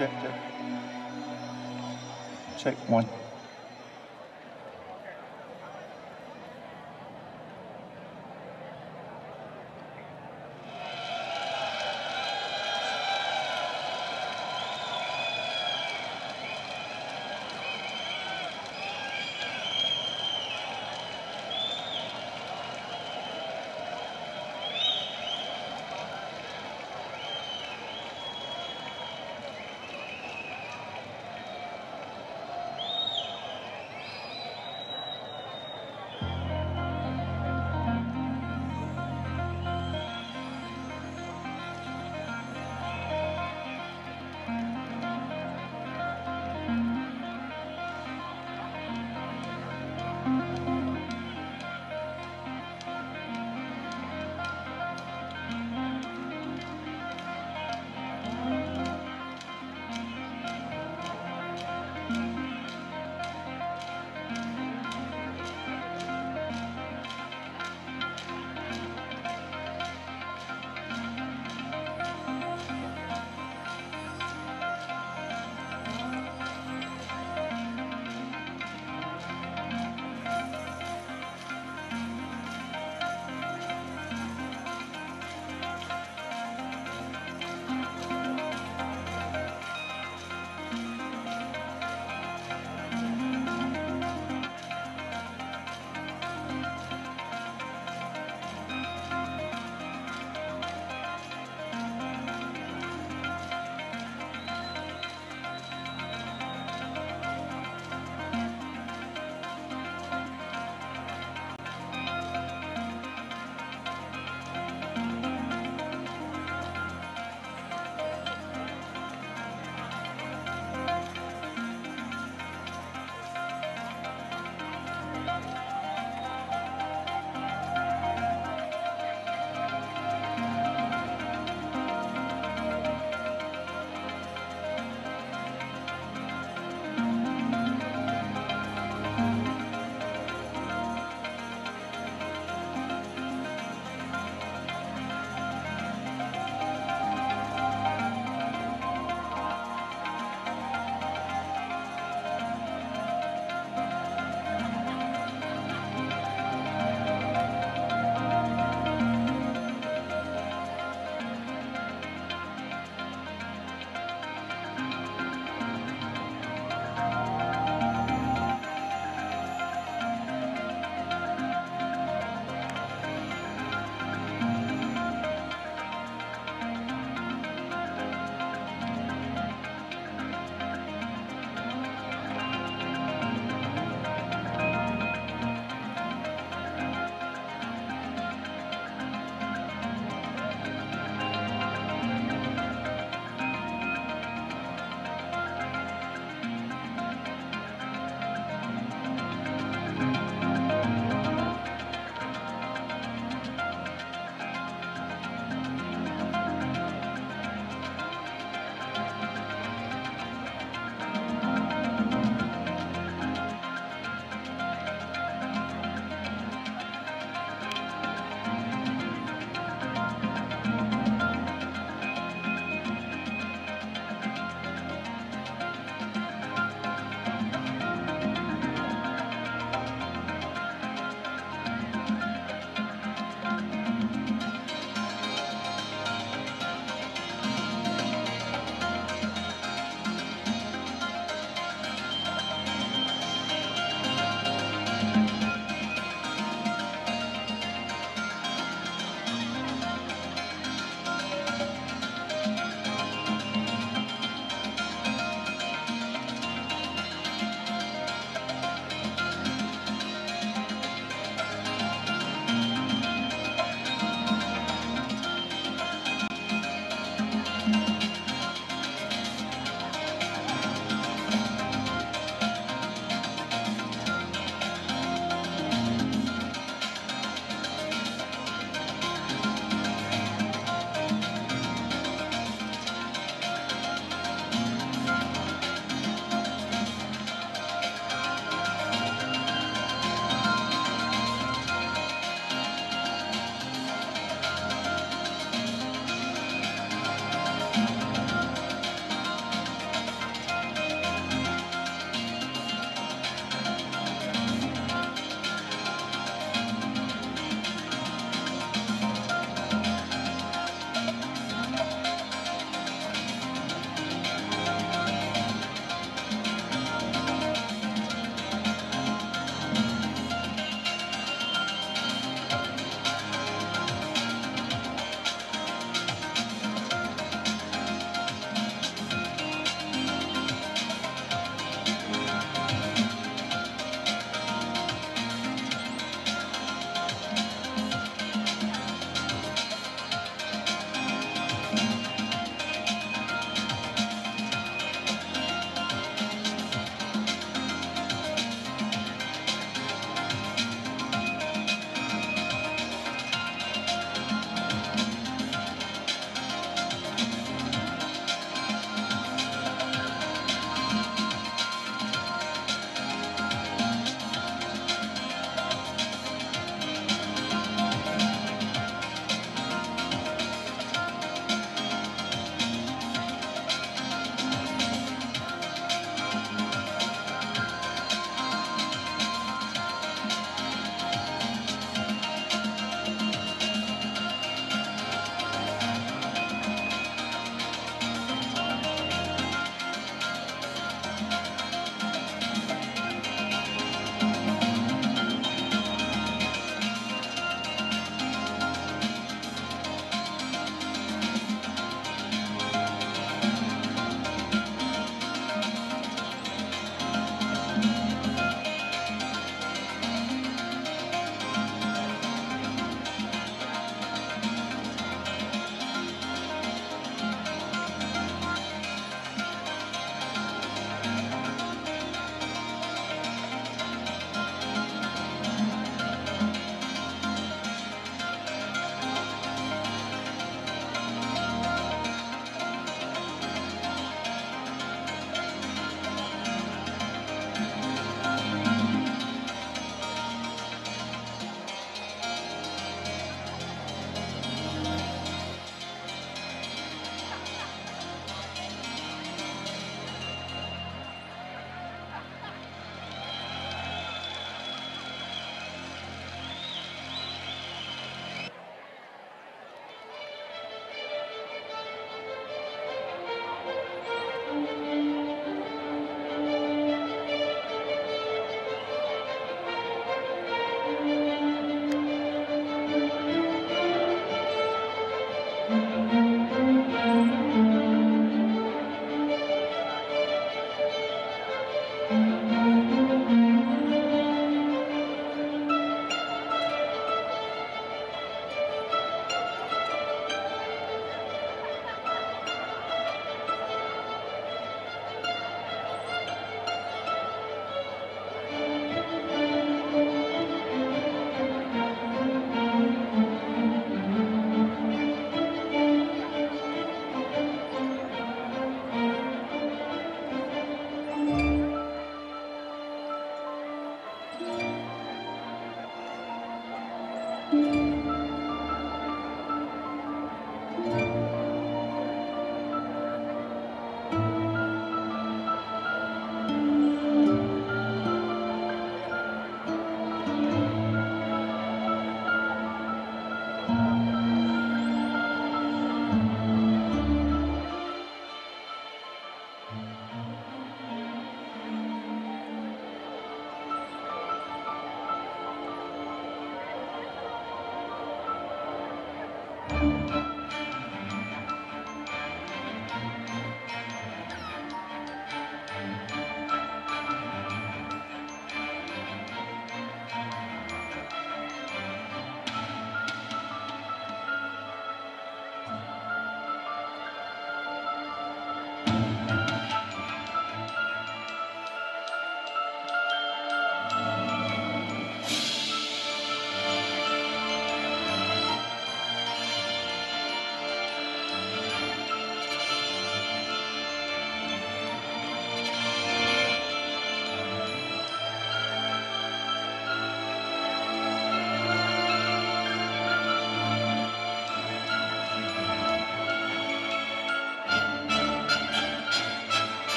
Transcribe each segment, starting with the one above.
check. Check 1.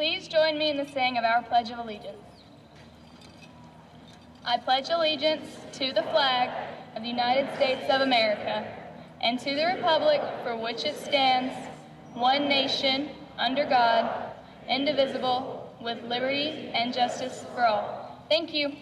Please join me in the saying of our Pledge of Allegiance. I pledge allegiance to the flag of the United States of America and to the republic for which it stands, one nation, under God, indivisible, with liberty and justice for all. Thank you.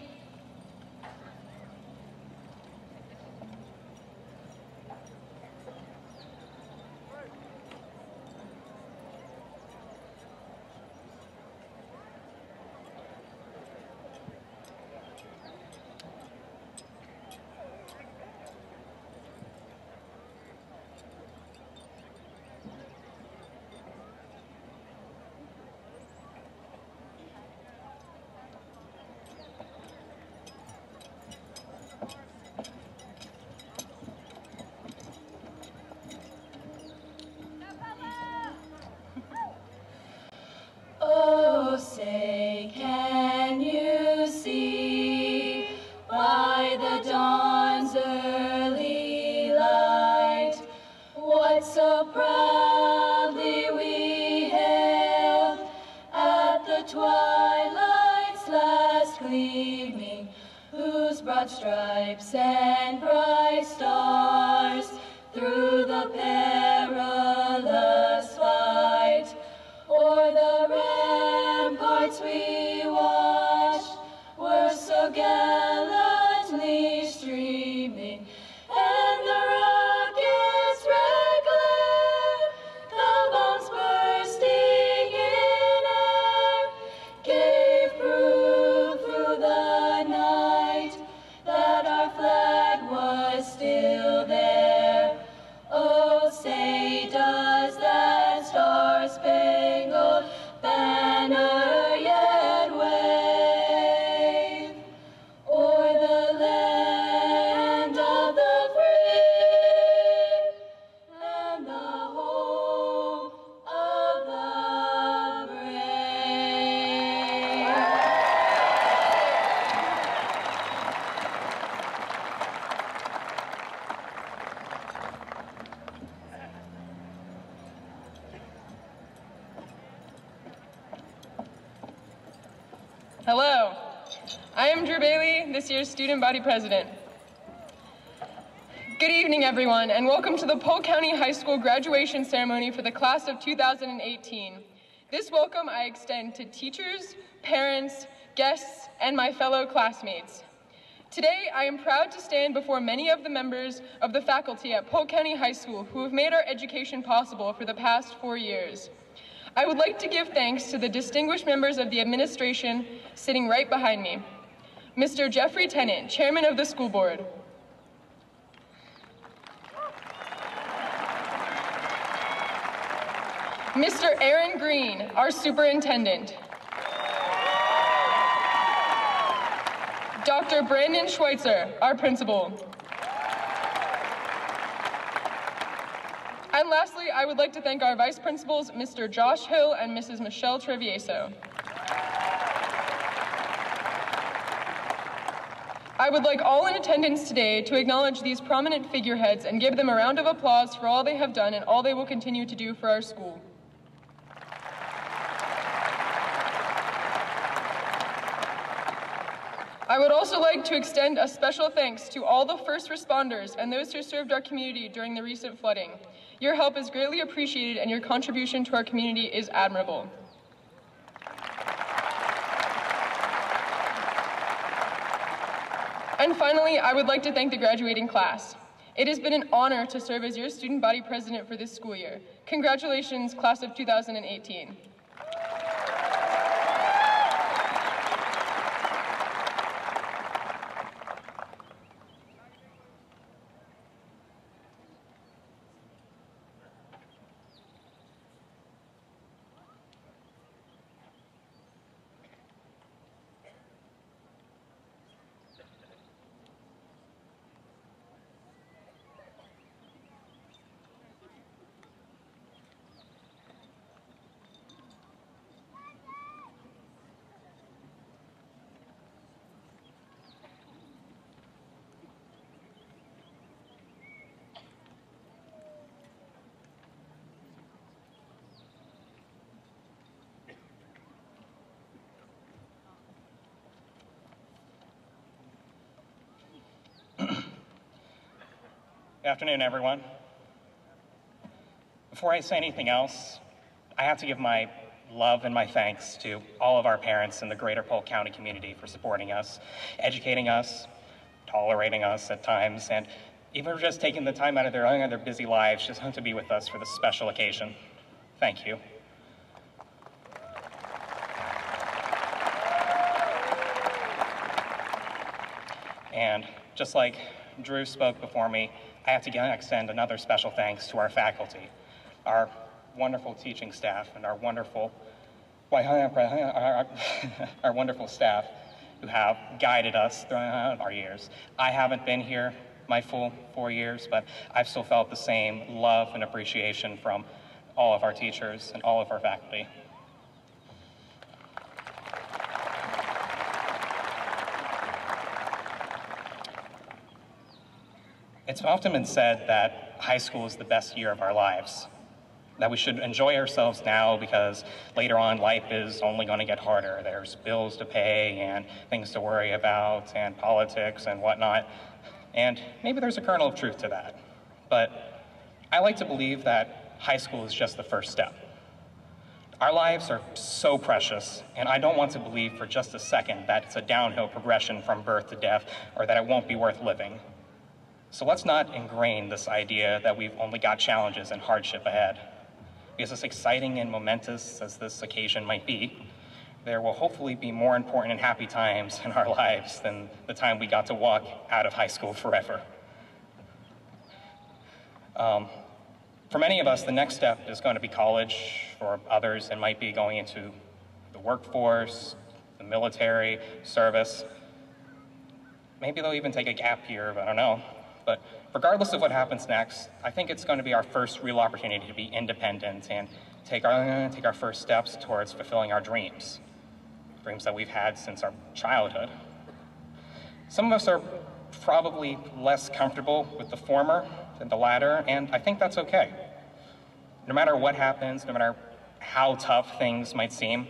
Oh, say, can you see by the dawn's early light what so proudly we hailed at the twilight's last gleaming, whose broad stripes and bright stars through the perilous fight o'er the ramparts we watched were so gallantly streaming, and the rocket's red glare, the bombs bursting in air, gave proof through the night that our flag was still there. Oh, say, does that star-spangled banner yet wave o'er the land of the free and the home of the brave? Hello, I am Drew Bailey, this year's Student Body President. Good evening, everyone, and welcome to the Polk County High School graduation ceremony for the class of 2018. This welcome I extend to teachers, parents, guests, and my fellow classmates. Today, I am proud to stand before many of the members of the faculty at Polk County High School who have made our education possible for the past 4 years. I would like to give thanks to the distinguished members of the administration sitting right behind me. Mr. Jeffrey Tennant, Chairman of the School Board. Mr. Aaron Green, our Superintendent. Dr. Brandon Schweitzer, our Principal. And lastly, I would like to thank our Vice Principals, Mr. Josh Hill and Mrs. Michelle Trevieso. I would like all in attendance today to acknowledge these prominent figureheads and give them a round of applause for all they have done and all they will continue to do for our school. I would also like to extend a special thanks to all the first responders and those who served our community during the recent flooding. Your help is greatly appreciated and your contribution to our community is admirable. And finally, I would like to thank the graduating class. It has been an honor to serve as your student body president for this school year. Congratulations, class of 2018. Good afternoon, everyone. Before I say anything else, I have to give my love and my thanks to all of our parents in the greater Polk County community for supporting us, educating us, tolerating us at times, and even for just taking the time out of their busy lives just to be with us for this special occasion. Thank you. And just like Drew spoke before me, I have to extend another special thanks to our faculty, our wonderful teaching staff, and our wonderful staff who have guided us throughout our years. I haven't been here my full 4 years, but I've still felt the same love and appreciation from all of our teachers and all of our faculty. It's often been said that high school is the best year of our lives, that we should enjoy ourselves now because later on life is only going to get harder. There's bills to pay and things to worry about and politics and whatnot. And maybe there's a kernel of truth to that. But I like to believe that high school is just the first step. Our lives are so precious, and I don't want to believe for just a second that it's a downhill progression from birth to death or that it won't be worth living. So let's not ingrain this idea that we've only got challenges and hardship ahead. Because as exciting and momentous as this occasion might be, there will hopefully be more important and happy times in our lives than the time we got to walk out of high school forever. For many of us, the next step is going to be college. For others, it might be going into the workforce, the military, service. Maybe they'll even take a gap year, I don't know. But regardless of what happens next, I think it's going to be our first real opportunity to be independent and take our first steps towards fulfilling our dreams that we've had since our childhood. Some of us are probably less comfortable with the former than the latter, and I think that's okay. No matter what happens, no matter how tough things might seem,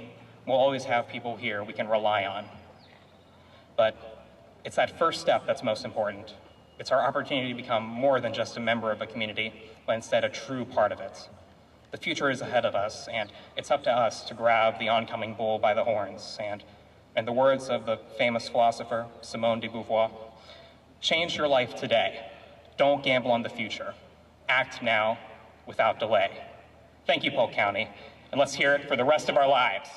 we'll always have people here we can rely on. But it's that first step that's most important. It's our opportunity to become more than just a member of a community, but instead a true part of it. The future is ahead of us, and it's up to us to grab the oncoming bull by the horns. And in the words of the famous philosopher, Simone de Beauvoir, change your life today. Don't gamble on the future. Act now without delay. Thank you, Polk County, and let's hear it for the rest of our lives.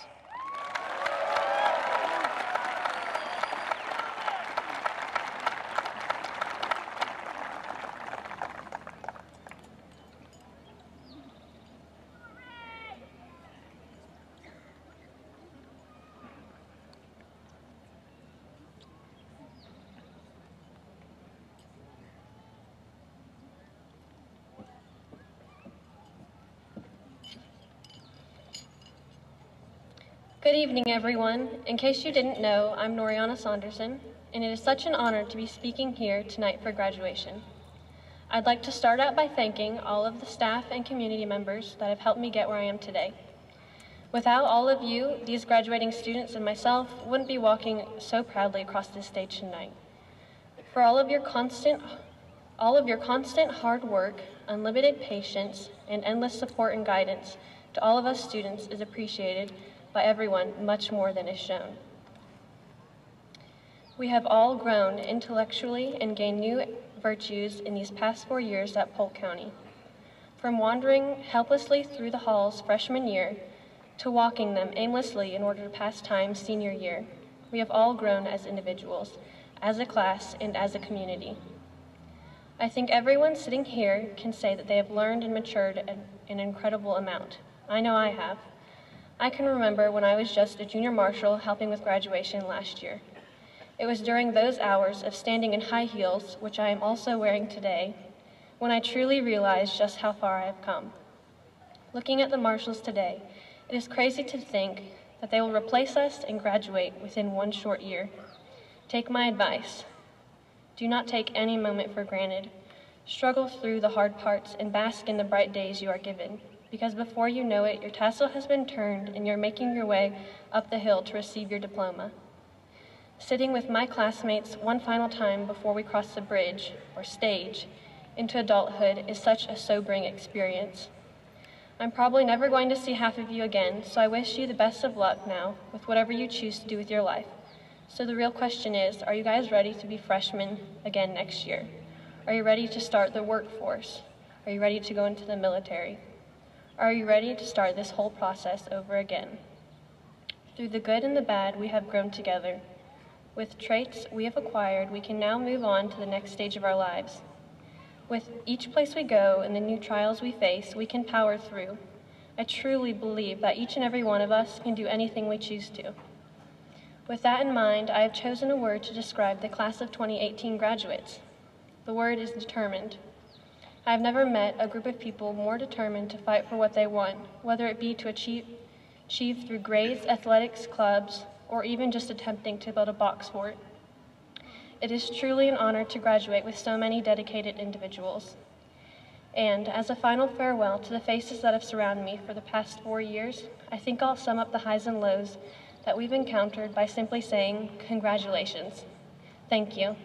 Good evening, everyone. In case you didn't know, I'm Noriana Saunderson, and it is such an honor to be speaking here tonight for graduation. I'd like to start out by thanking all of the staff and community members that have helped me get where I am today. Without all of you, these graduating students and myself wouldn't be walking so proudly across this stage tonight. For all of your constant hard work, unlimited patience, and endless support and guidance to all of us students is appreciated by everyone much more than is shown. We have all grown intellectually and gained new virtues in these past 4 years at Polk County. From wandering helplessly through the halls freshman year to walking them aimlessly in order to pass time senior year, we have all grown as individuals, as a class, and as a community. I think everyone sitting here can say that they have learned and matured an incredible amount. I know I have. I can remember when I was just a junior marshal helping with graduation last year. It was during those hours of standing in high heels, which I am also wearing today, when I truly realized just how far I have come. Looking at the marshals today, it is crazy to think that they will replace us and graduate within 1 short year. Take my advice. Do not take any moment for granted. Struggle through the hard parts and bask in the bright days you are given, because before you know it, your tassel has been turned and you're making your way up the hill to receive your diploma. Sitting with my classmates one final time before we cross the bridge, or stage, into adulthood is such a sobering experience. I'm probably never going to see half of you again, so I wish you the best of luck now with whatever you choose to do with your life. So the real question is, are you guys ready to be freshmen again next year? Are you ready to start the workforce? Are you ready to go into the military? Are you ready to start this whole process over again? Through the good and the bad, we have grown together. With traits we have acquired, we can now move on to the next stage of our lives. With each place we go and the new trials we face, we can power through. I truly believe that each and every one of us can do anything we choose to. With that in mind, I have chosen a word to describe the class of 2018 graduates. The word is determined. I have never met a group of people more determined to fight for what they want, whether it be to achieve through grades, athletics, clubs, or even just attempting to build a box fort. It is truly an honor to graduate with so many dedicated individuals. And as a final farewell to the faces that have surrounded me for the past 4 years, I think I'll sum up the highs and lows that we've encountered by simply saying, congratulations. Thank you.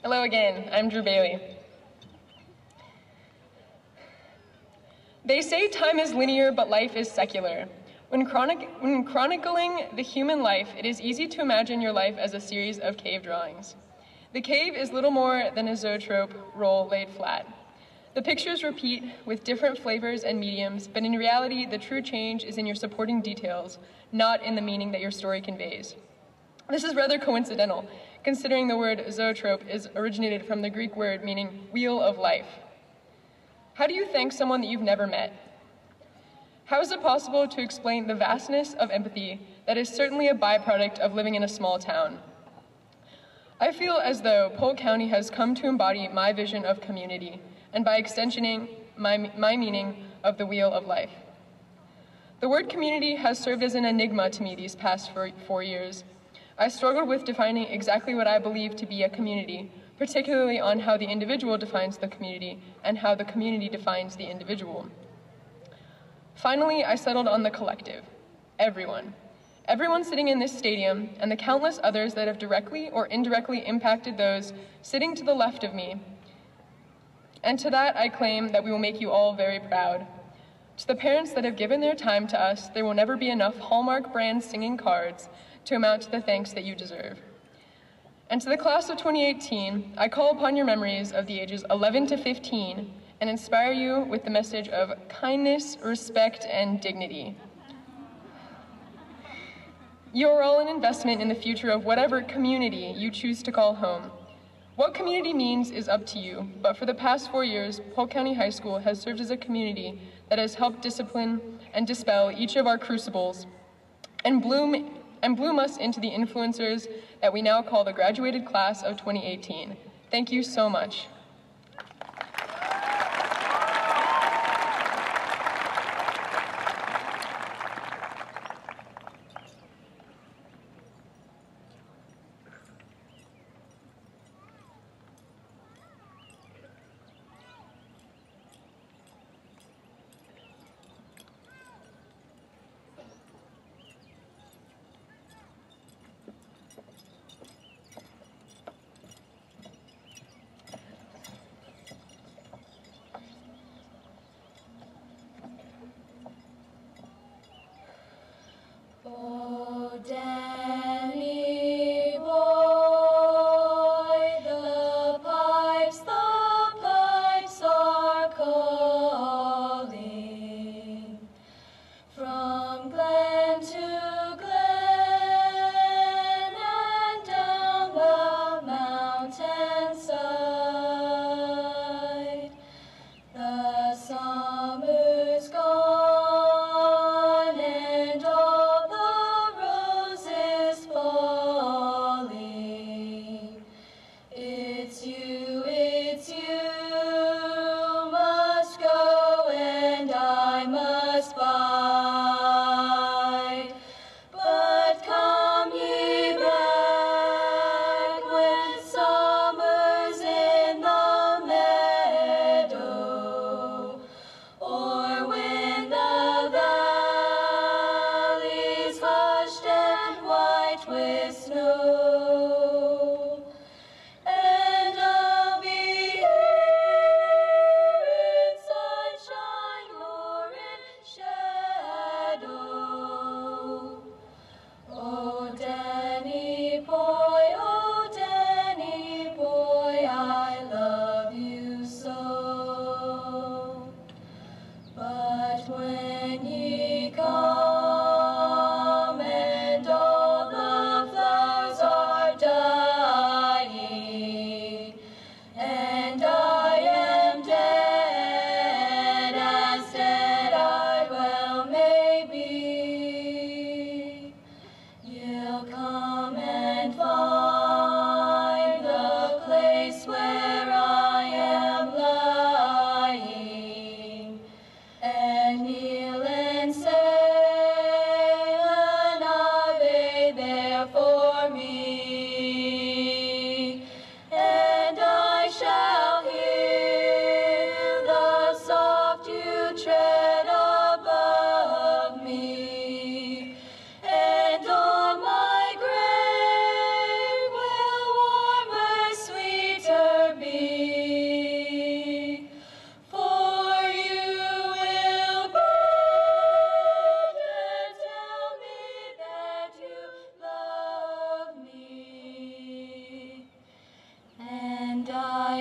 Hello again, I'm Drew Bailey. They say time is linear, but life is secular. When chronicling the human life, it is easy to imagine your life as a series of cave drawings. The cave is little more than a zoetrope roll laid flat. The pictures repeat with different flavors and mediums, but in reality, the true change is in your supporting details, not in the meaning that your story conveys. This is rather coincidental, considering the word zoetrope is originated from the Greek word meaning wheel of life. How do you thank someone that you've never met? How is it possible to explain the vastness of empathy that is certainly a byproduct of living in a small town? I feel as though Polk County has come to embody my vision of community, and by extensioning my meaning of the wheel of life. The word community has served as an enigma to me these past 4 years. I struggled with defining exactly what I believe to be a community, particularly on how the individual defines the community and how the community defines the individual. Finally, I settled on the collective, everyone. Everyone sitting in this stadium and the countless others that have directly or indirectly impacted those sitting to the left of me. And to that, I claim that we will make you all very proud. To the parents that have given their time to us, there will never be enough Hallmark brand singing cards to amount to the thanks that you deserve. And to the class of 2018, I call upon your memories of the ages 11 to 15 and inspire you with the message of kindness, respect, and dignity. You are all an investment in the future of whatever community you choose to call home. What community means is up to you, but for the past 4 years, Polk County High School has served as a community that has helped discipline and dispel each of our crucibles and bloom us into the influencers that we now call the graduated class of 2018. Thank you so much.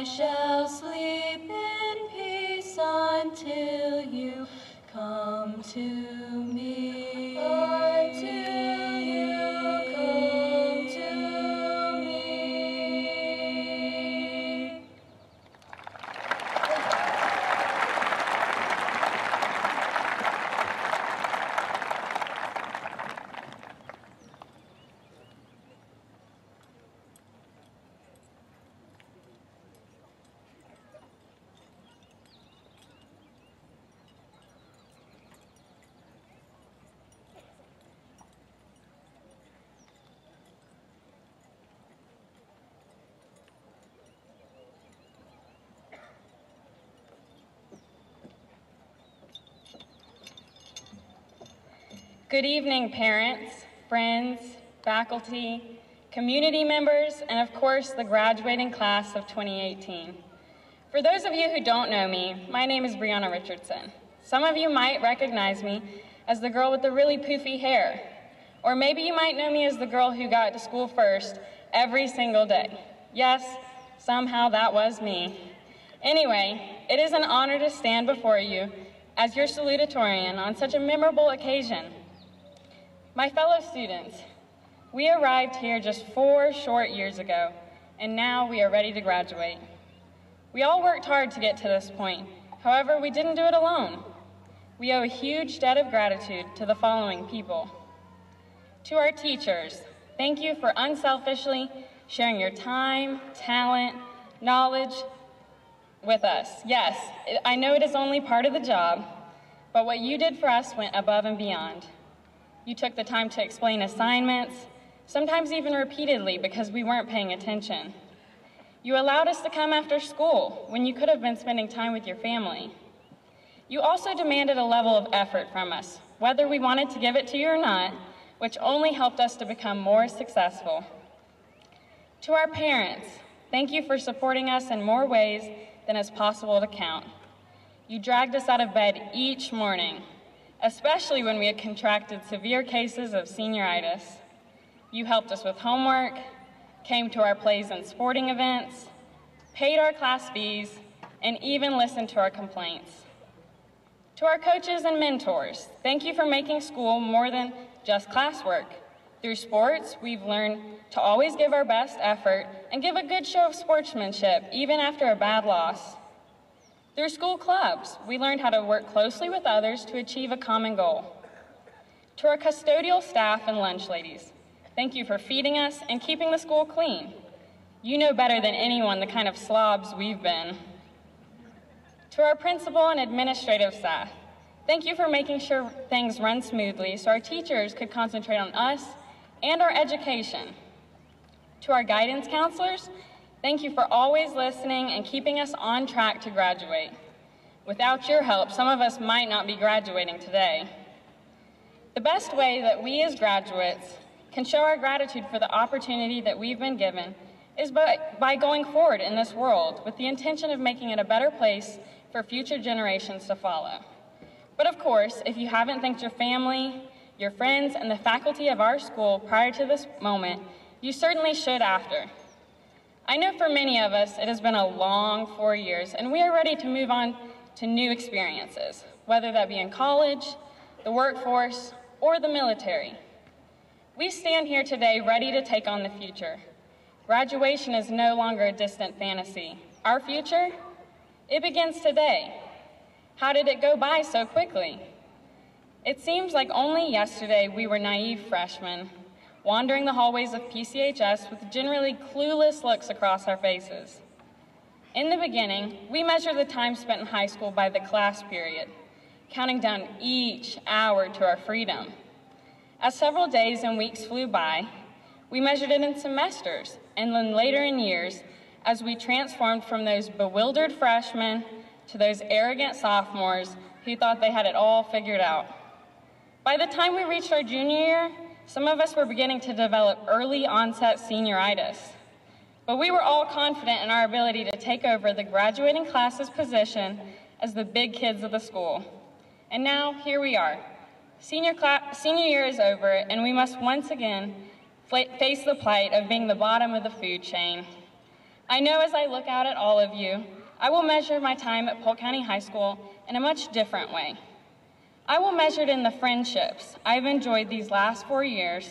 I shall sleep in peace until you come to me. Until you come to me. Good evening, parents, friends, faculty, community members, and of course, the graduating class of 2018. For those of you who don't know me, my name is Brianna Richardson. Some of you might recognize me as the girl with the really poofy hair, or maybe you might know me as the girl who got to school first every single day. Yes, somehow that was me. Anyway, it is an honor to stand before you as your salutatorian on such a memorable occasion. My fellow students, we arrived here just 4 short years ago, and now we are ready to graduate. We all worked hard to get to this point. However, we didn't do it alone. We owe a huge debt of gratitude to the following people. To our teachers, thank you for unselfishly sharing your time, talent, knowledge with us. Yes, I know it is only part of the job, but what you did for us went above and beyond. You took the time to explain assignments, sometimes even repeatedly because we weren't paying attention. You allowed us to come after school when you could have been spending time with your family. You also demanded a level of effort from us, whether we wanted to give it to you or not, which only helped us to become more successful. To our parents, thank you for supporting us in more ways than is possible to count. You dragged us out of bed each morning, especially when we had contracted severe cases of senioritis. You helped us with homework, came to our plays and sporting events, paid our class fees, and even listened to our complaints. To our coaches and mentors, thank you for making school more than just classwork. Through sports, we've learned to always give our best effort and give a good show of sportsmanship, even after a bad loss. Through school clubs, we learned how to work closely with others to achieve a common goal. To our custodial staff and lunch ladies, thank you for feeding us and keeping the school clean. You know better than anyone the kind of slobs we've been. To our principal and administrative staff, thank you for making sure things run smoothly so our teachers could concentrate on us and our education. To our guidance counselors, thank you for always listening and keeping us on track to graduate. Without your help, some of us might not be graduating today. The best way that we as graduates can show our gratitude for the opportunity that we've been given is by going forward in this world with the intention of making it a better place for future generations to follow. But of course, if you haven't thanked your family, your friends, and the faculty of our school prior to this moment, you certainly should after. I know for many of us, it has been a long 4 years, and we are ready to move on to new experiences, whether that be in college, the workforce, or the military. We stand here today ready to take on the future. Graduation is no longer a distant fantasy. Our future, it begins today. How did it go by so quickly? It seems like only yesterday we were naive freshmen, wandering the hallways of PCHS with generally clueless looks across our faces. In the beginning, we measured the time spent in high school by the class period, counting down each hour to our freedom. As several days and weeks flew by, we measured it in semesters, and then later in years, as we transformed from those bewildered freshmen to those arrogant sophomores who thought they had it all figured out. By the time we reached our junior year, some of us were beginning to develop early onset senioritis. But we were all confident in our ability to take over the graduating class's position as the big kids of the school. And now, here we are. Senior year is over, and we must once again face the plight of being the bottom of the food chain. I know as I look out at all of you, I will measure my time at Polk County High School in a much different way. I will measure it in the friendships I've enjoyed these last 4 years,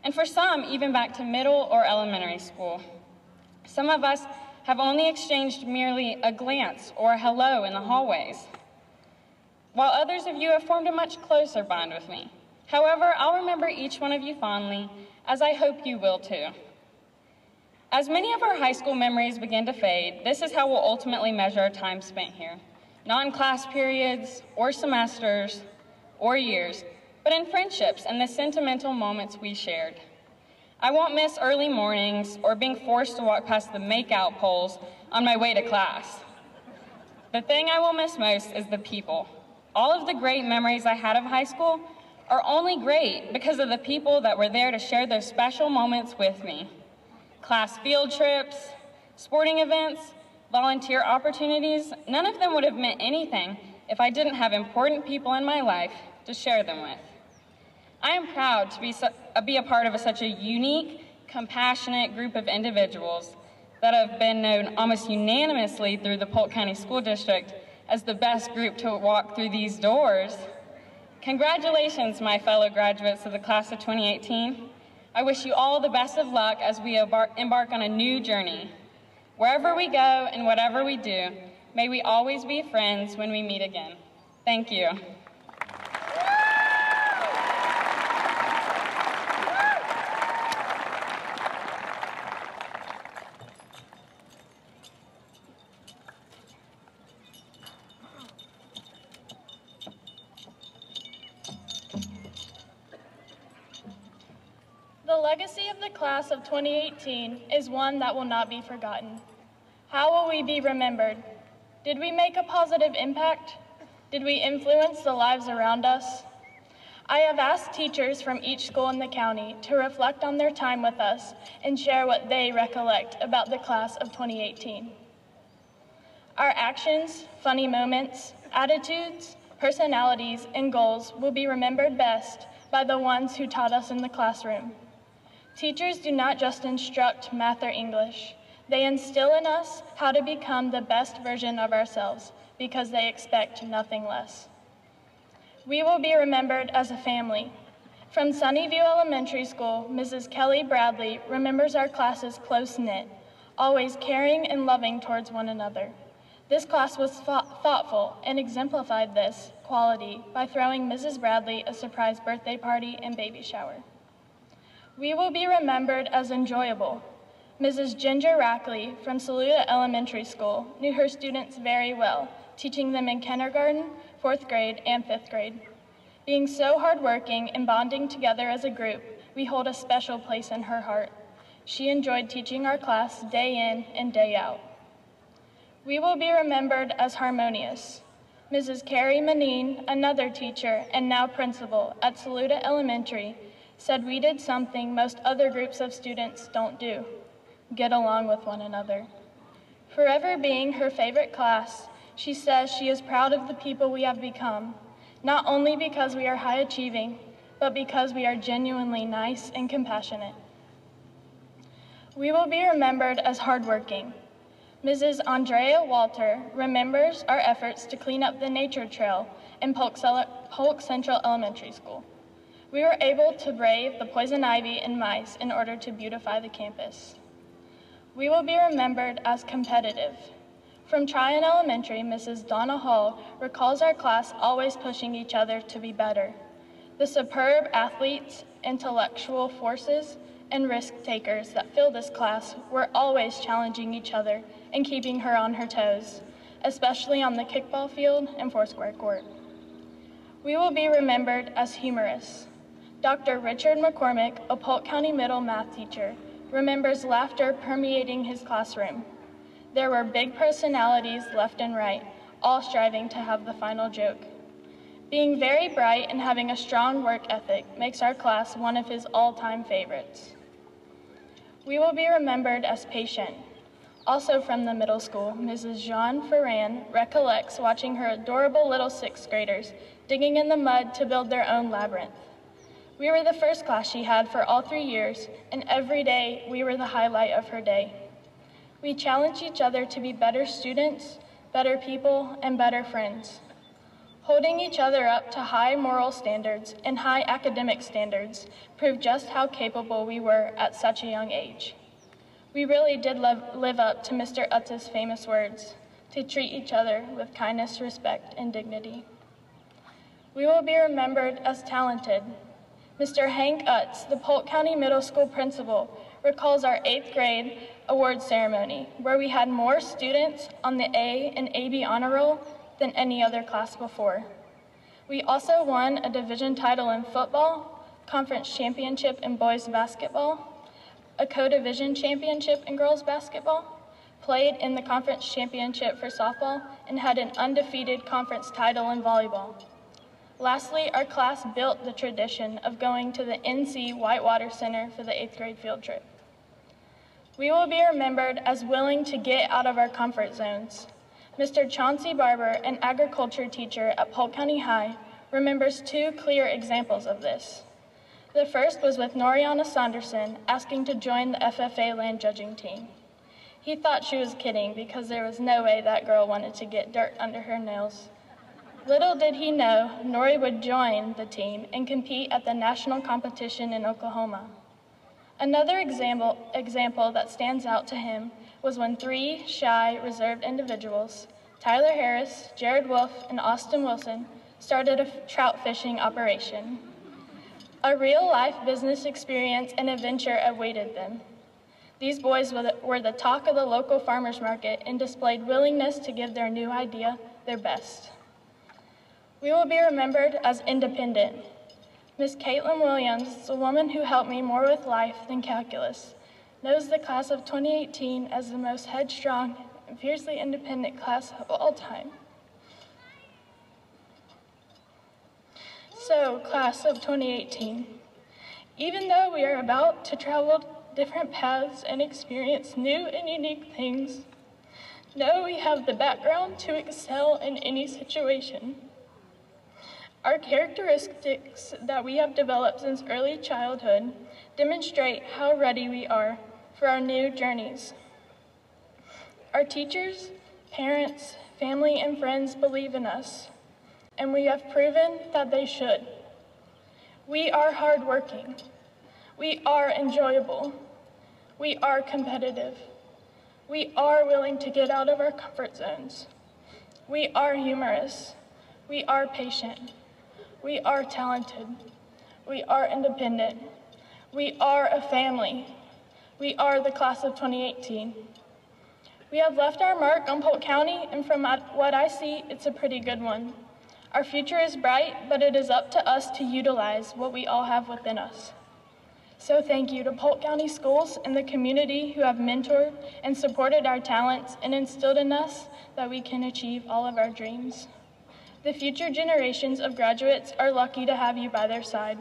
and for some, even back to middle or elementary school. Some of us have only exchanged merely a glance or a hello in the hallways, while others of you have formed a much closer bond with me. However, I'll remember each one of you fondly, as I hope you will too. As many of our high school memories begin to fade, this is how we'll ultimately measure our time spent here. Not in class periods, or semesters, or years, but in friendships and the sentimental moments we shared. I won't miss early mornings or being forced to walk past the make-out poles on my way to class. The thing I will miss most is the people. All of the great memories I had of high school are only great because of the people that were there to share those special moments with me. Class field trips, sporting events, volunteer opportunities, none of them would have meant anything if I didn't have important people in my life to share them with. I am proud to be a part of such a unique, compassionate group of individuals that have been known almost unanimously through the Polk County School District as the best group to walk through these doors. Congratulations, my fellow graduates of the class of 2018. I wish you all the best of luck as we embark on a new journey. Wherever we go and whatever we do, may we always be friends when we meet again. Thank you. The legacy of the class of 2018 is one that will not be forgotten. How will we be remembered? Did we make a positive impact? Did we influence the lives around us? I have asked teachers from each school in the county to reflect on their time with us and share what they recollect about the class of 2018. Our actions, funny moments, attitudes, personalities, and goals will be remembered best by the ones who taught us in the classroom. Teachers do not just instruct math or English. They instill in us how to become the best version of ourselves because they expect nothing less. We will be remembered as a family. From Sunnyview Elementary School, Mrs. Kelly Bradley remembers our class as close-knit, always caring and loving towards one another. This class was thoughtful and exemplified this quality by throwing Mrs. Bradley a surprise birthday party and baby shower. We will be remembered as enjoyable. Mrs. Ginger Rackley from Saluda Elementary School knew her students very well, teaching them in kindergarten, 4th grade, and 5th grade. Being so hardworking and bonding together as a group, we hold a special place in her heart. She enjoyed teaching our class day in and day out. We will be remembered as harmonious. Mrs. Carrie Manine, another teacher and now principal at Saluda Elementary, said we did something most other groups of students don't do: get along with one another. Forever being her favorite class, she says she is proud of the people we have become, not only because we are high achieving, but because we are genuinely nice and compassionate. We will be remembered as hardworking. Mrs. Andrea Walter remembers our efforts to clean up the nature trail in Polk Central Elementary School. We were able to brave the poison ivy and mice in order to beautify the campus. We will be remembered as competitive. From Tryon Elementary, Mrs. Donna Hall recalls our class always pushing each other to be better. The superb athletes, intellectual forces, and risk-takers that fill this class were always challenging each other and keeping her on her toes, especially on the kickball field and foursquare court. We will be remembered as humorous. Dr. Richard McCormick, a Polk County Middle math teacher, remembers laughter permeating his classroom. There were big personalities left and right, all striving to have the final joke. Being very bright and having a strong work ethic makes our class one of his all-time favorites. We will be remembered as patient. Also from the middle school, Mrs. Jean Ferran recollects watching her adorable little 6th graders digging in the mud to build their own labyrinth. We were the first class she had for all 3 years, and every day we were the highlight of her day. We challenge each other to be better students, better people, and better friends. Holding each other up to high moral standards and high academic standards proved just how capable we were at such a young age. We really did live up to Mr. Utz's famous words, to treat each other with kindness, respect, and dignity. We will be remembered as talented. Mr. Hank Utz, the Polk County Middle School principal, recalls our 8th grade award ceremony, where we had more students on the A and AB honor roll than any other class before. We also won a division title in football, conference championship in boys basketball, a co-division championship in girls basketball, played in the conference championship for softball, and had an undefeated conference title in volleyball. Lastly, our class built the tradition of going to the NC Whitewater Center for the 8th grade field trip. We will be remembered as willing to get out of our comfort zones. Mr. Chauncey Barber, an agriculture teacher at Polk County High, remembers 2 clear examples of this. The first was with Noriana Saunderson asking to join the FFA land judging team. He thought she was kidding because there was no way that girl wanted to get dirt under her nails. Little did he know, Nori would join the team and compete at the national competition in Oklahoma. Another example that stands out to him was when 3 shy, reserved individuals, Tyler Harris, Jared Wolf, and Austin Wilson, started a trout fishing operation. A real-life business experience and adventure awaited them. These boys were the talk of the local farmers market and displayed willingness to give their new idea their best. We will be remembered as independent. Miss Caitlin Williams, the woman who helped me more with life than calculus, knows the class of 2018 as the most headstrong and fiercely independent class of all time. So, class of 2018, even though we are about to travel different paths and experience new and unique things, know we have the background to excel in any situation. Our characteristics that we have developed since early childhood demonstrate how ready we are for our new journeys. Our teachers, parents, family, and friends believe in us, and we have proven that they should. We are hardworking. We are enjoyable. We are competitive. We are willing to get out of our comfort zones. We are humorous. We are patient. We are talented. We are independent. We are a family. We are the class of 2018. We have left our mark on Polk County, and from what I see, it's a pretty good one. Our future is bright, but it is up to us to utilize what we all have within us. So thank you to Polk County Schools and the community who have mentored and supported our talents and instilled in us that we can achieve all of our dreams. The future generations of graduates are lucky to have you by their side.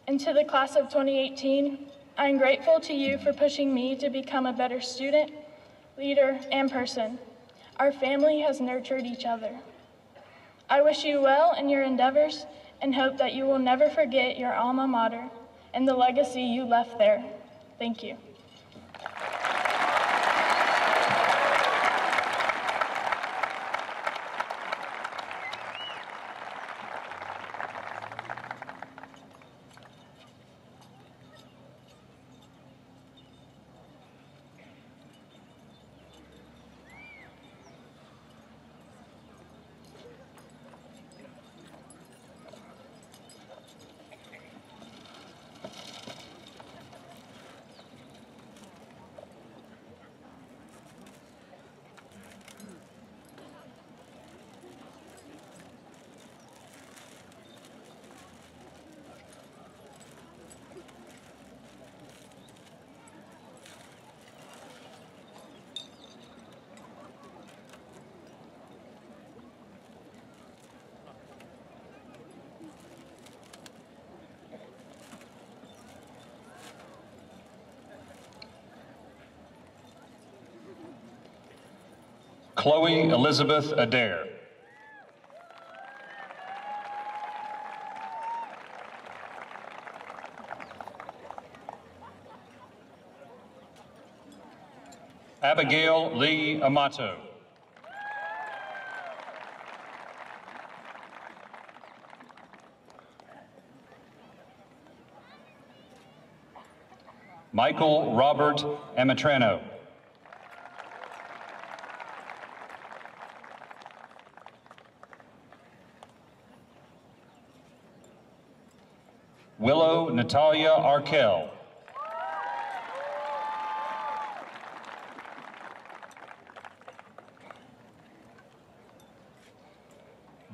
And to the class of 2018, I am grateful to you for pushing me to become a better student, leader, and person. Our family has nurtured each other. I wish you well in your endeavors and hope that you will never forget your alma mater and the legacy you left there. Thank you. Chloe Elizabeth Adair. Abigail Lee Amato. Michael Robert Amatrano. Willow Natalia Arkell.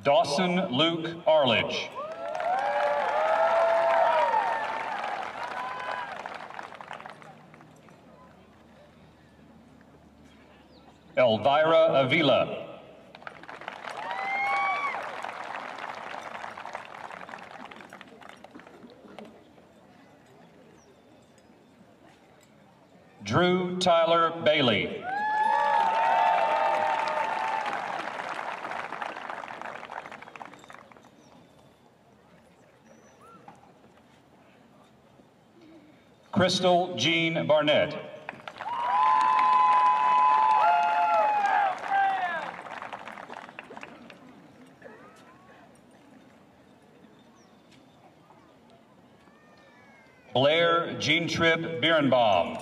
Dawson Luke Arledge. Elvira Avila. Drew Tyler Bailey. Crystal Jean Barnett. Blair Jean Tripp Birnbaum.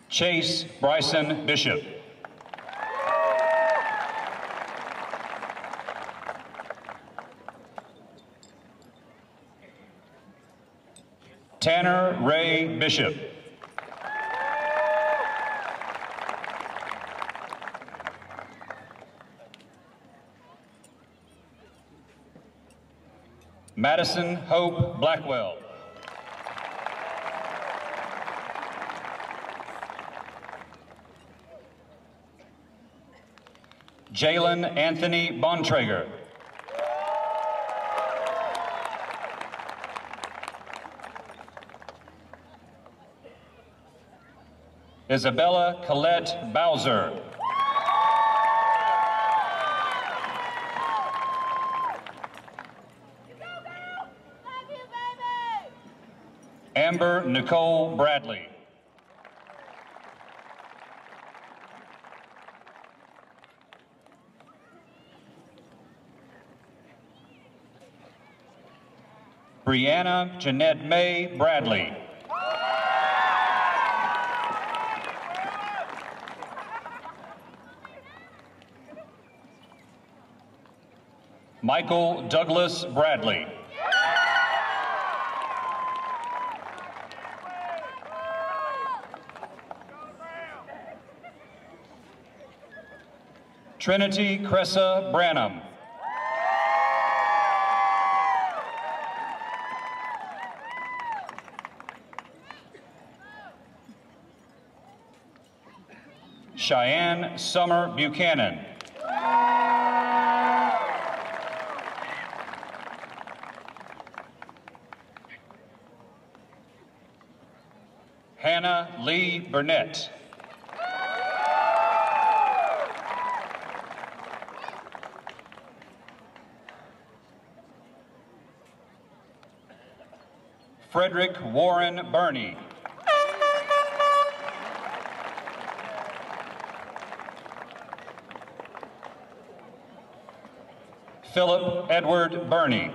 Chase Bryson Bishop. Tanner Ray Bishop. Madison Hope Blackwell. Jalen Anthony Bontrager. Isabella Colette Bowser. Amber Nicole Bradley. Brianna Jeanette May Bradley. Michael Douglas Bradley. Trinity Cressa Branham. Cheyenne Summer Buchanan. Hannah Lee Burnett. Fredrick Warren Burney. Philip Edward Burney.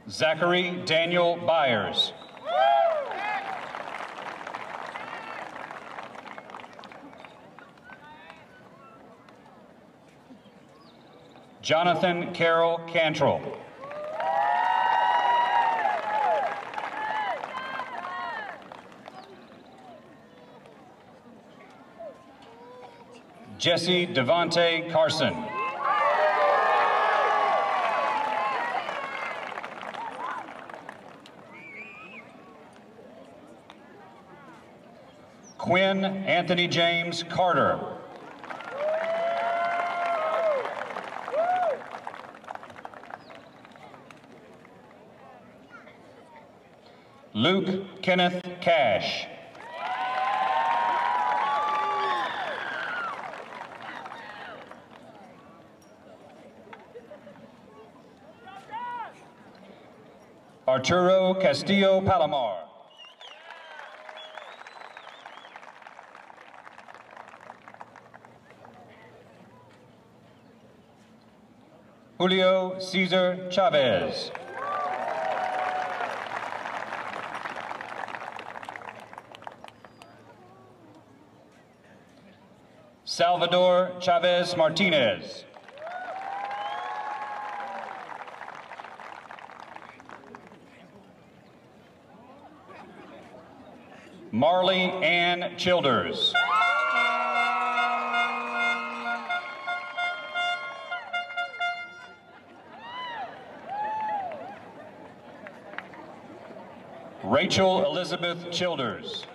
Zachary Daniel Byers. Jonathan Carroll Cantrell. Jesse Devontae Carson. Quinn Anthony James Carter. Luke Kenneth Cash. Arturo Castillo Palomar. Julio Cesar Chavez. Salvador Chavez Martinez. Marley Ann Childers. Rachel Elizabeth Childers.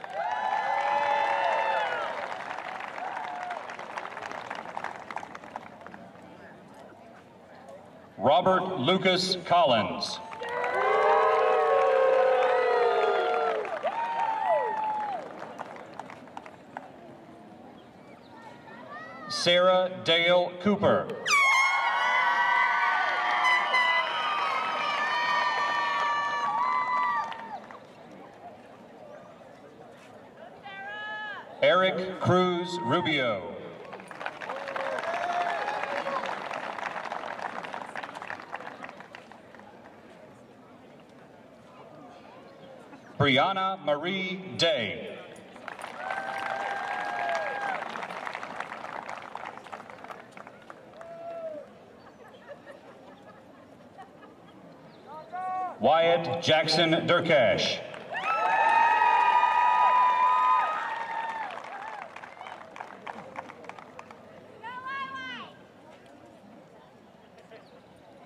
Robert Lucas Collins. Sarah Dale Cooper. Eric Cruz Rubio. Brianna Marie Day. Wyatt Jackson Durkash.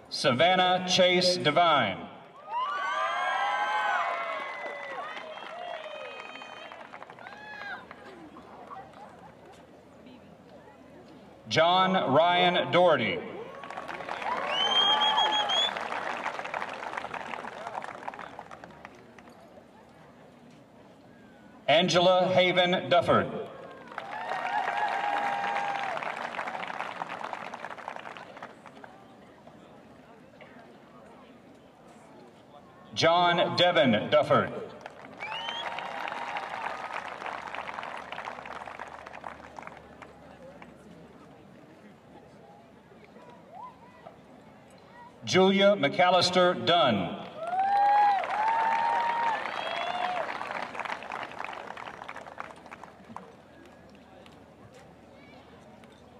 Savannah Chase Devine. John Ryan Doherty. Angela Haven Dufford. John Devin Dufford. Julia McAllister Dunn.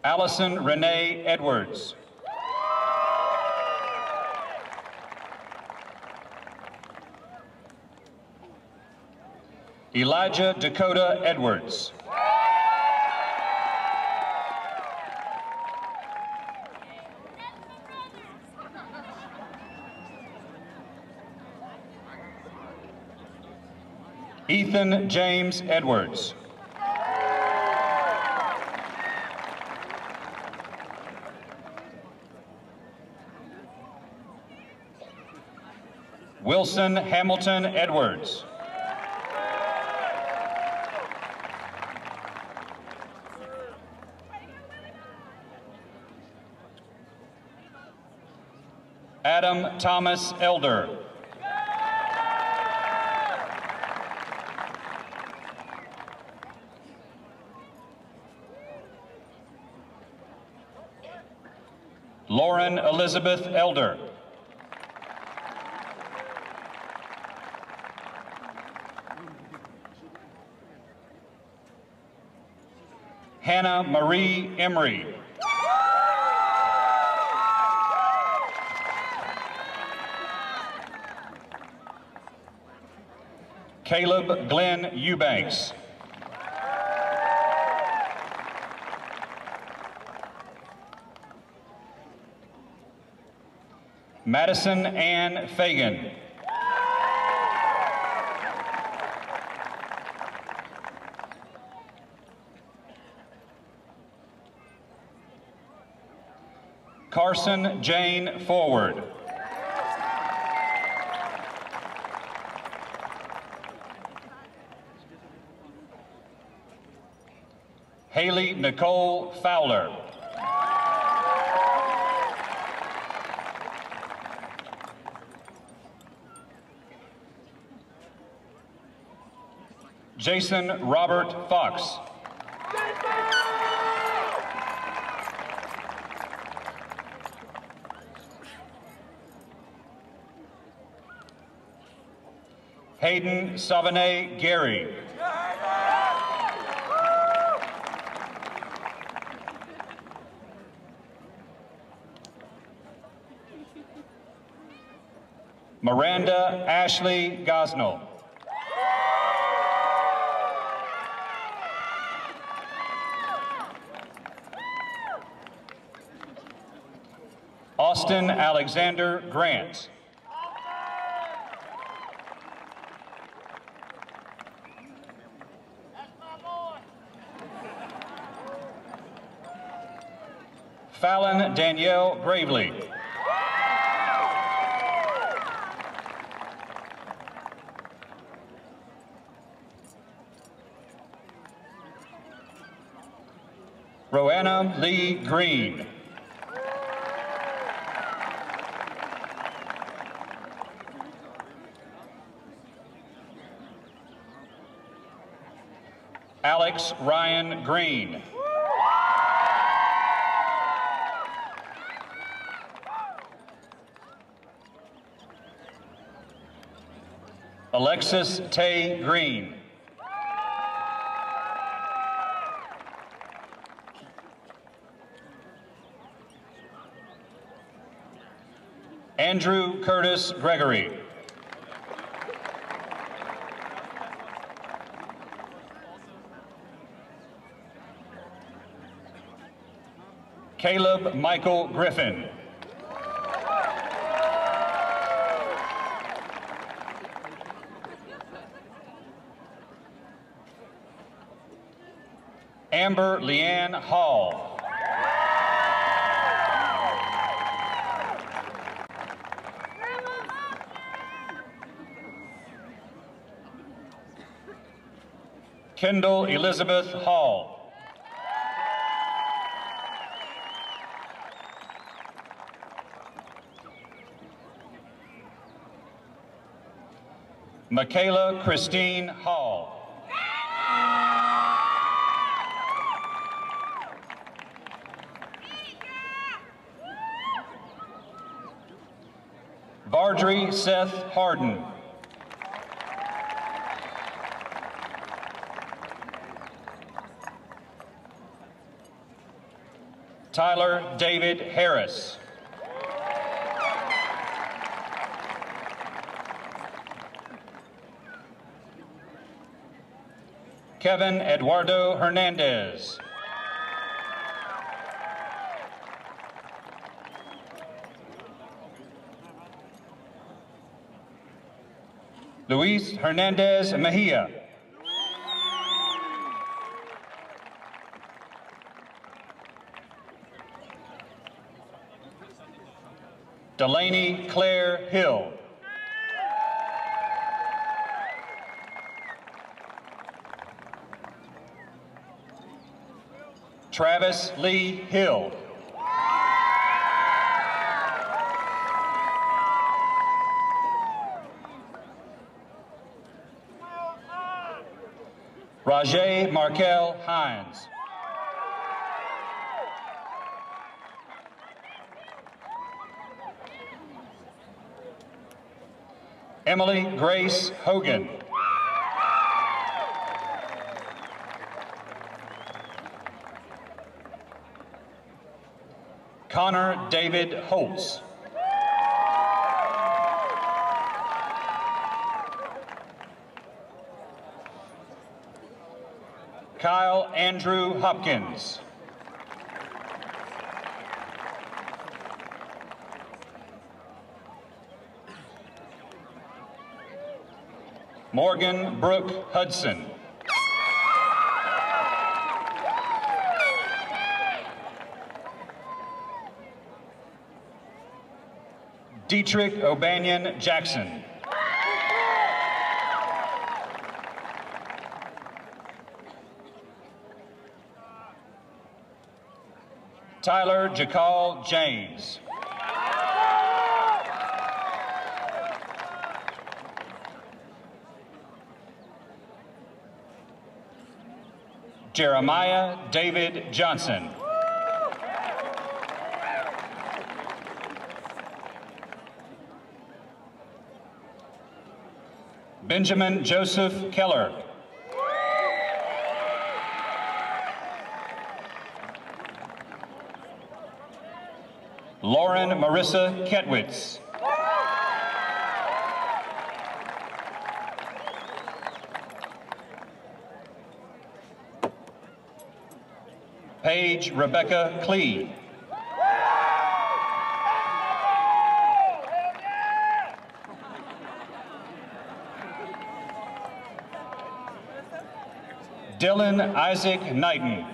Allison Renee Edwards. Elijah Dakota Edwards. Ethan James Edwards. Wilson Hamilton Edwards. Adam Thomas Elder. Lauren Elizabeth Elder. Hannah Marie Emery. Caleb Glenn Eubanks. Madison Ann Fagan. Carson Jane Forward. Haley Nicole Fowler. Jason Robert Fox. Hayden Savanay Gary. Miranda Ashley Gosnell. Austin Alexander Grant. Fallon Danielle Gravely. Roanna Lee Green. Alex Ryan Green. Alexis Tay Green. Andrew Curtis Gregory. Caleb Michael Griffin. Amber Leanne Hall. Kendall Elizabeth Hall. Michaela Christine Hall. Vardry Seth Harden. Tyler David Harris. Kevin Eduardo Hernandez. Luis Hernandez Mejia. Delaney Claire Hill. Travis Lee Hill. Rajay Markel Hines. Emily Grace Hogan. Connor David Holtz. Kyle Andrew Hopkins. Morgan Brooke Hudson. Dietrich O'Banion Jackson. Tyler Jakal James. Jeremiah David Johnson. Benjamin Joseph Keller. Lauren Marissa Ketwitz. Paige Rebecca Clee. Dylan Isaac Knighton.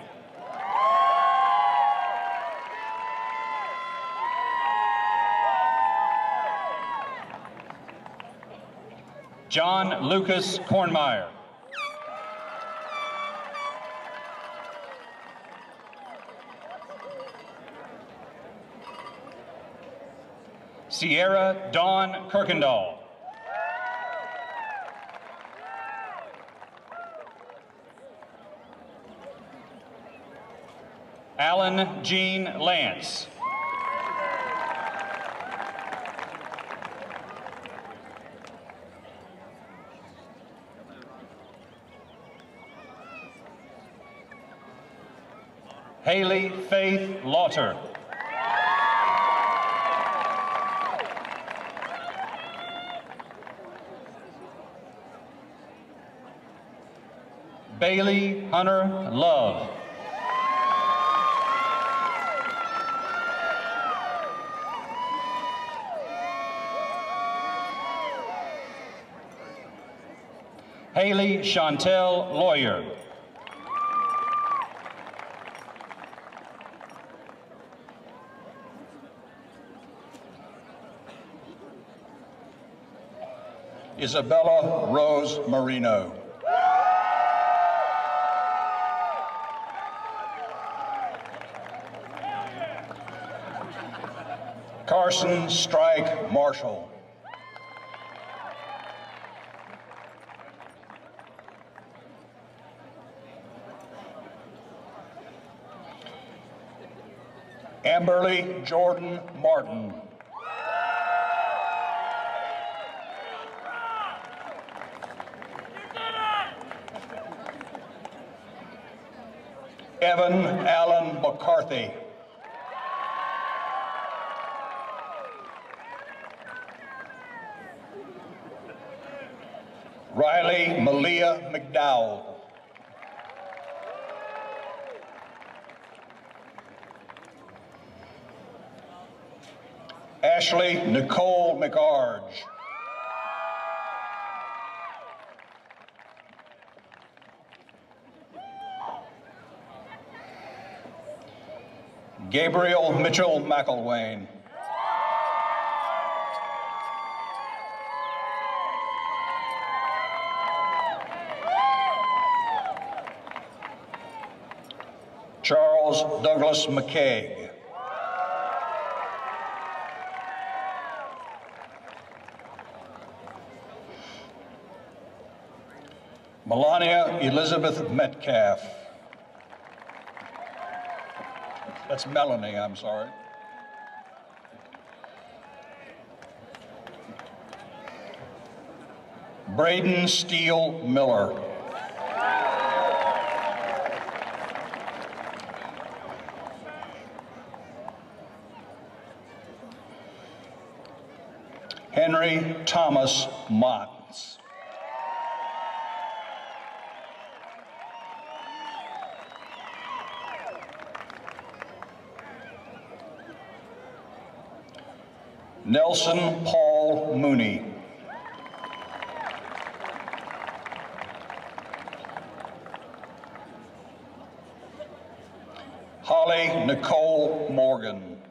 John Lucas Kornmeyer. Sierra Dawn Kirkendall. Alan Jean Lance. Haley Faith Lauter. Bailey Hunter Love. Haley Chantel Lawyer. Isabella Rose Marino. Carson Strike Marshall. Amberly Jordan Martin. Evan Allen McCarthy. Riley Malia McDowell. Ashley Nicole McArge. Gabriel Mitchell McElwain. Charles Douglas McCaig. Melania Elizabeth Metcalf. That's Melanie, I'm sorry. Braden Steele Miller. Henry Thomas Motts. Nelson Paul Mooney. Holly Nicole Morgan.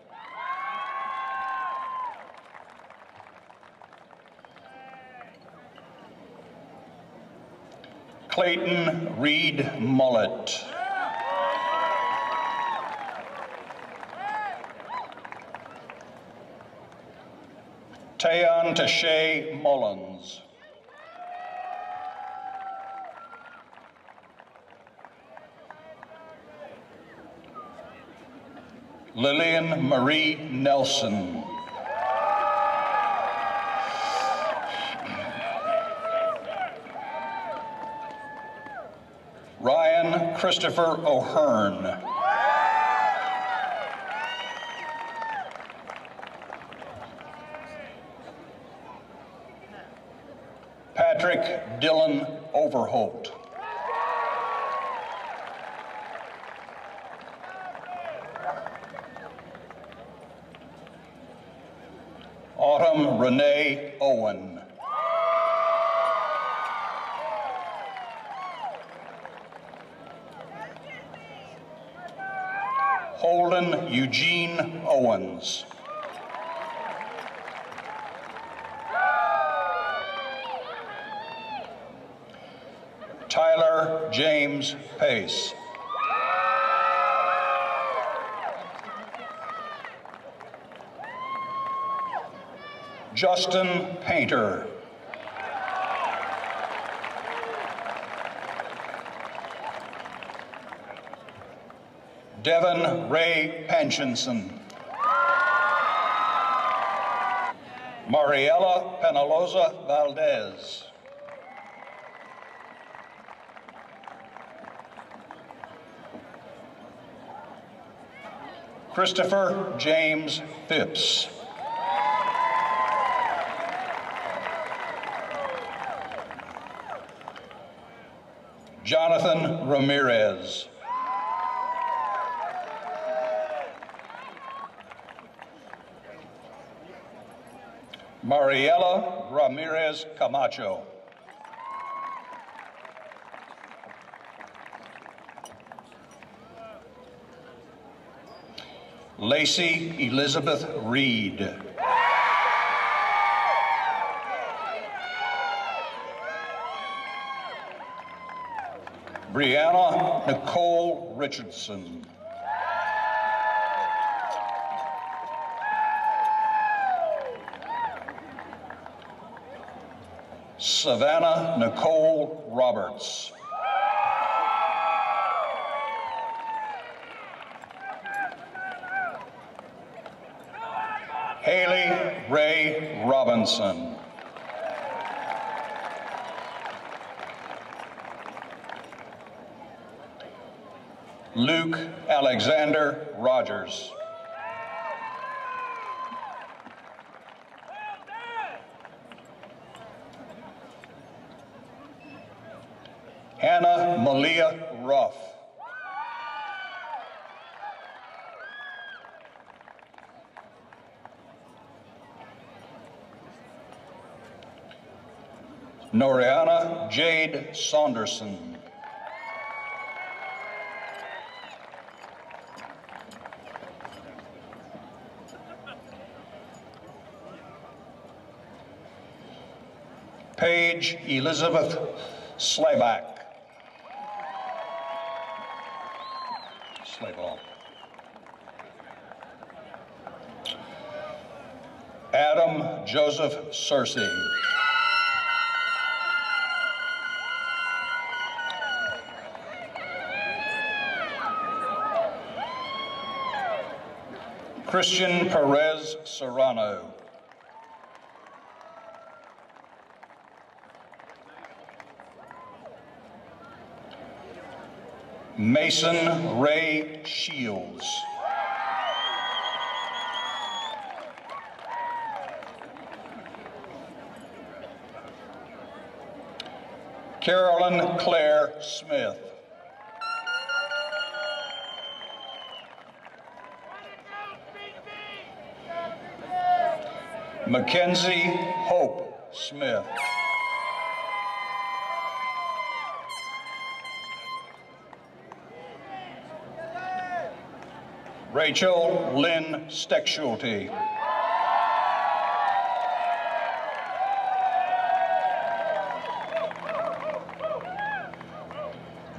Clayton Reed Mullet. Tayon Tashay Mullins. Lillian Marie Nelson. Ryan Christopher O'Hearn. Patrick Dillon Overholt. Autumn Renee Owen. Holden Eugene Owens. Tyler James Pace. Justin Painter. Devin Ray Panchinson. Mariela Penaloza Valdez. Christopher James Phipps. Jonathan Ramirez. Mariela Ramirez Camacho. Lacey Elizabeth Reed. Brianna Nicole Richardson. Savannah Nicole Roberts. Haley Ray Robinson. Luke Alexander Rogers. Hannah Malia Ruff. Noriana Jade Saunderson. Paige Elizabeth Slayback. Slayball. Adam Joseph Searcy. Christian Perez Serrano. Mason Ray Shields. Carolyn Claire Smith. Mackenzie Hope Smith. Rachel Lynn Steckschulte.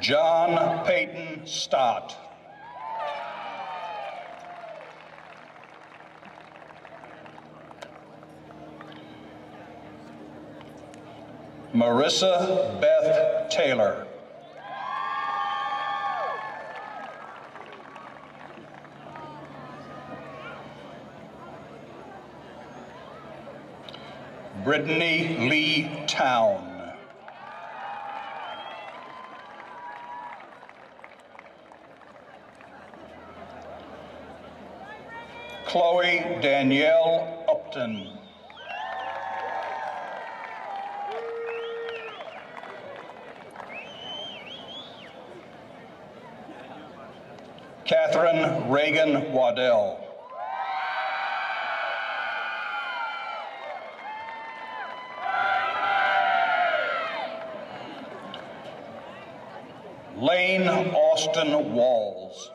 John Peyton Stott. Marissa Beth Taylor. Brittany Lee Town. Chloe Danielle Upton. Catherine Reagan Waddell. Lane Austin Walls.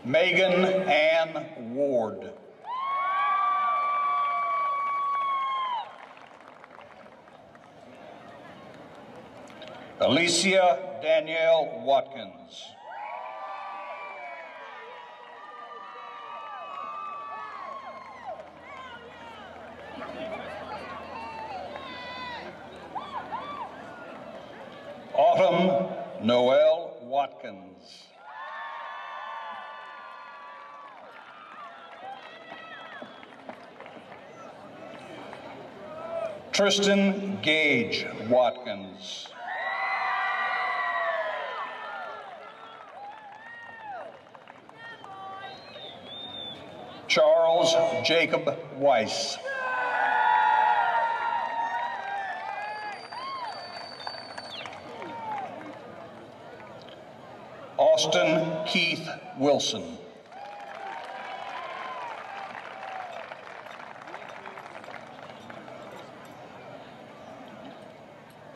Megan Ann Ward. Alicia Danielle Watkins. Autumn Noel Watkins. Tristan Gage Watkins. Charles Jacob Weiss. Austin Keith Wilson.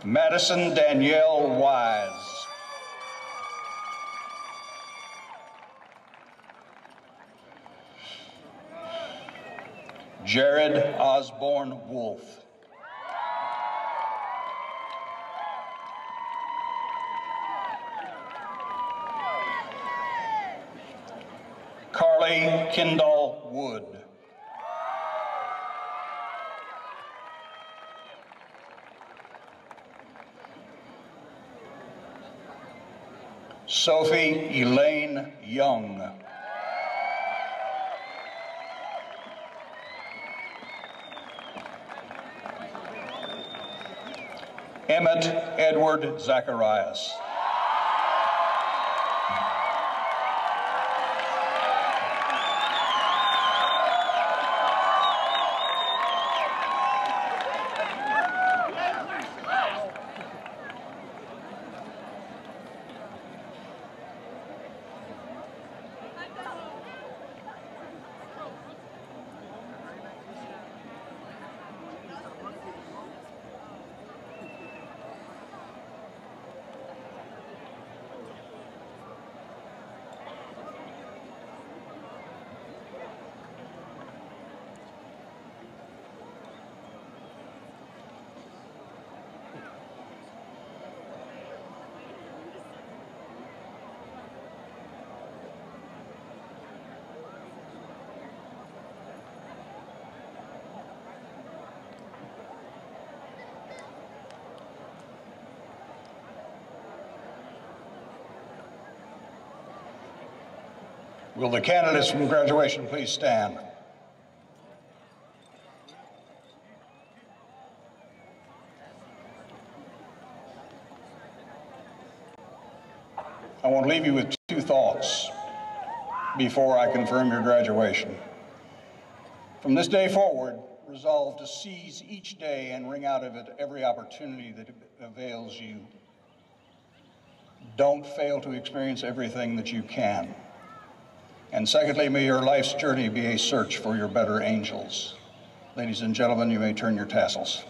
Madison Danielle Wise. Jared Osborne Wolf. Carly Kendall Wood. Sophie Elaine Young. Emmett Edward Zacharias. Will the candidates from graduation please stand? I want to leave you with two thoughts before I confirm your graduation. From this day forward, resolve to seize each day and wring out of it every opportunity that avails you. Don't fail to experience everything that you can. And secondly, may your life's journey be a search for your better angels. Ladies and gentlemen, you may turn your tassels.